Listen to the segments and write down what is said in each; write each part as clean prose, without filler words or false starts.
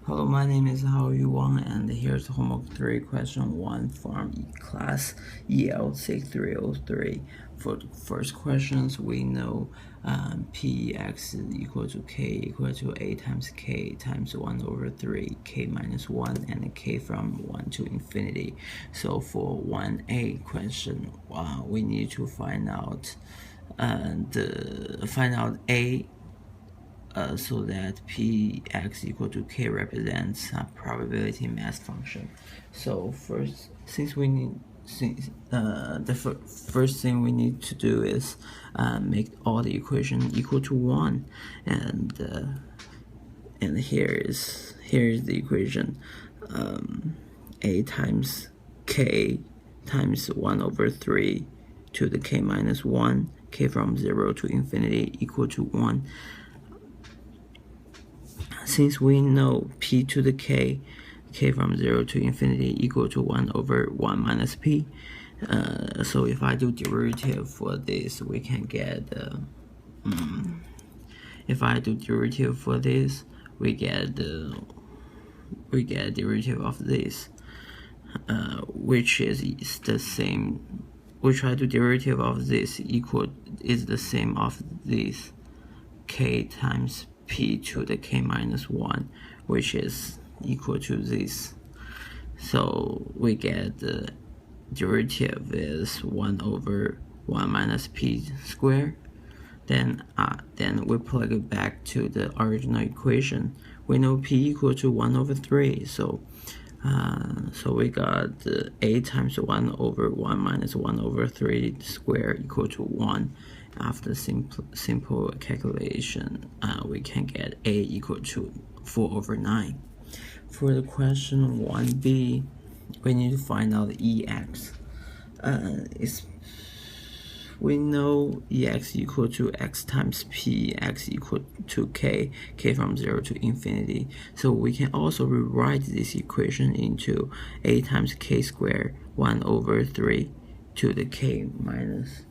Hello, my name is Haoyu Wang, and here's homework 3, question 1 from class EL6303. For the first questions, we know Px is equal to k equal to a times k times 1 over 3, k minus 1, and k from 1 to infinity. So for 1a question, we need to find out a. So that Px equal to k represents a probability mass function. So first, first thing we need to do is make all the equation equal to 1, and here is the equation. A times k times 1 over 3 to the k minus 1, k from 0 to infinity equal to 1. Since we know p to the k from 0 to infinity equal to 1 over 1 minus p, so if I do derivative for this, we can get, if I do derivative for this, we get derivative of this, which is the same. We try to derivative of this is the same of this, k times p to the k minus 1, which is equal to this. So we get the derivative is 1 over 1 minus p squared. Then we plug it back to the original equation. We know p equal to 1 over 3, so we got the a times 1 over 1 minus 1 over 3 squared equal to 1. After simple calculation, we can get a equal to 4 over 9. For the question 1b, we need to find out ex. We know ex equal to x times p, x equal to k, k from 0 to infinity. So we can also rewrite this equation into a times k squared 1 over 3 to the k minus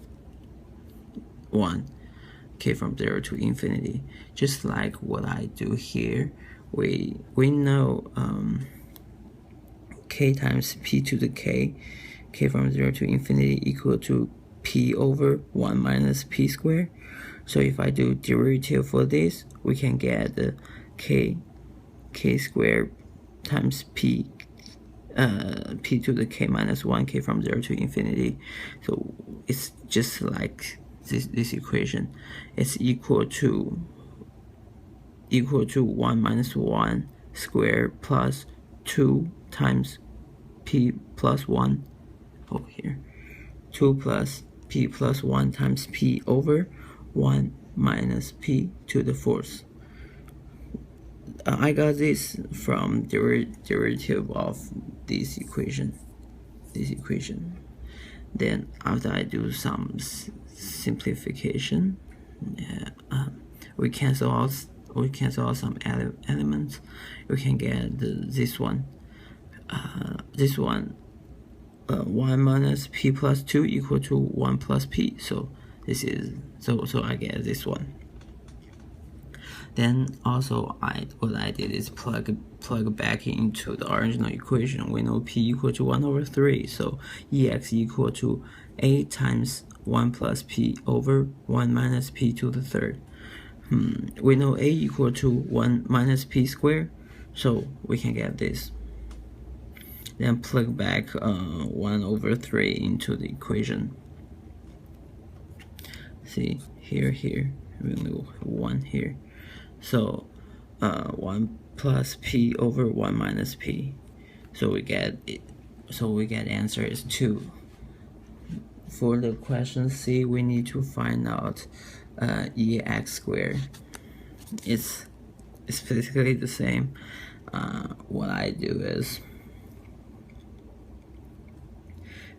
1, k from 0 to infinity. Just like what I do here, we know k times p to the k, k from 0 to infinity equal to p over 1 minus p squared. So if I do derivative for this, we can get the k squared times p to the k minus 1, k from 0 to infinity. So it's just like this equation. It's equal to 1 minus 1 squared plus 2 times p plus 1 over here. 2 plus p plus 1 times p over 1 minus p to the 4th. I got this from derivative of this equation. Then after I do some simplification, we cancel out some elements. We can get this one. 1 minus p plus 2 equal to 1 plus p. So this is so I get this one. Then also what I did is plug back into the original equation. We know p equal to 1 over 3, so ex equal to a times 1 plus p over 1 minus p to the 3rd. We know a equal to 1 minus p squared, so we can get this. Then plug back 1 over 3 into the equation. See, here, remove 1 here. So 1 plus p over 1 minus p. So we get answer is 2. For the question C, we need to find out ex squared. It's basically the same. What I do is,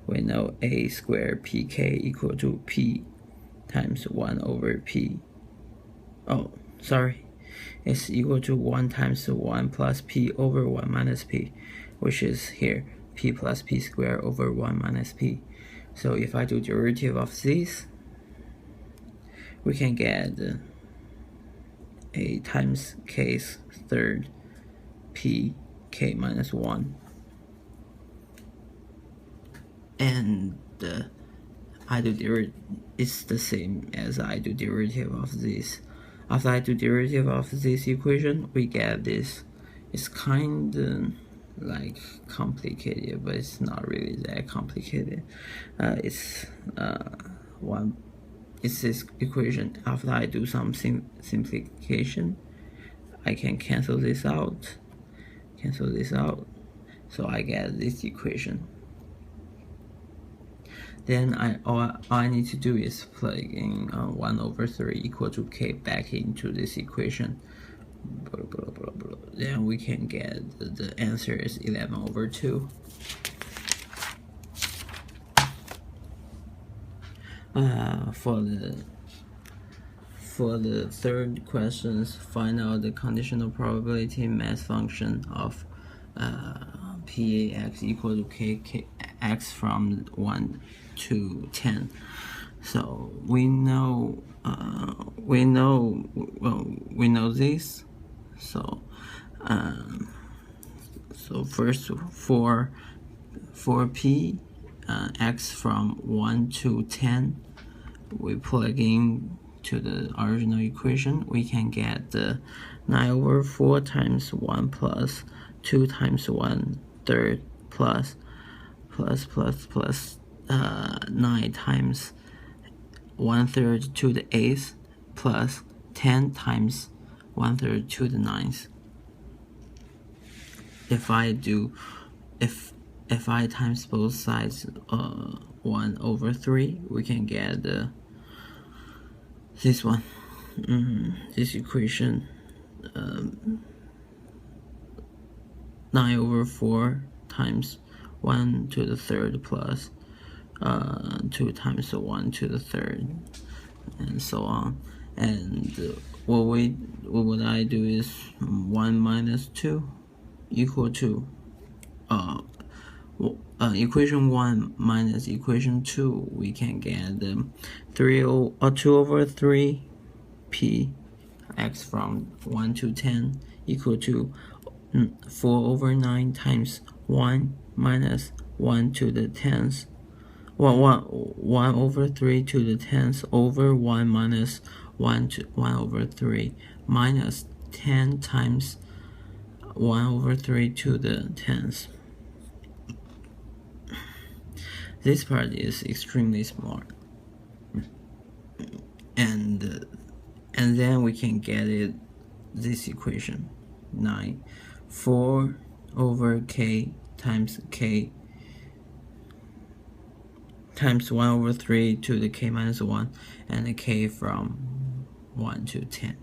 we know a squared pk equal to p times 1 over p. Oh, sorry. It's equal to 1 times 1 plus p over 1 minus p, which is here, p plus p squared over 1 minus p. So if I do derivative of this, we can get a times k third p p k minus 1. And I do derivative is the same as I do derivative of this. After I do derivative of this equation, we get this. It's kind of like complicated, but it's not really that complicated. It's this equation. After I do some simplification, I can cancel this out, so I get this equation. Then all I need to do is plug in 1/3 equal to k back into this equation. Then we can get the answer is 11/2. For the third questions, find out the conditional probability mass function of PAX equal to KX from 1 to 10. So we know this. So first for P X from 1 to 10, we plug in to the original equation. We can get the 9/4 times 1 plus 2 times 1/3 plus 9 times 1/3 to the 8th plus 10 times 1/3 to the 9th. If I times both sides 1/3, we can get this one, this equation, 9/4 times 1 to the 3rd plus 2 times 1 to the 3rd, and so on. And what I do is 1 minus 2 equal to equation 1 minus equation 2. We can get 2/3 p x from 1 to 10 equal to 4/9 times 1 minus 1 to the 10th, 1/3 to the 10th over 1 minus 1/3 minus 10 times 1/3 to the 10th. This part is extremely smart, and then we can get this equation 4/k times k times 1/3 to the k minus 1 and the k from 1 to 10.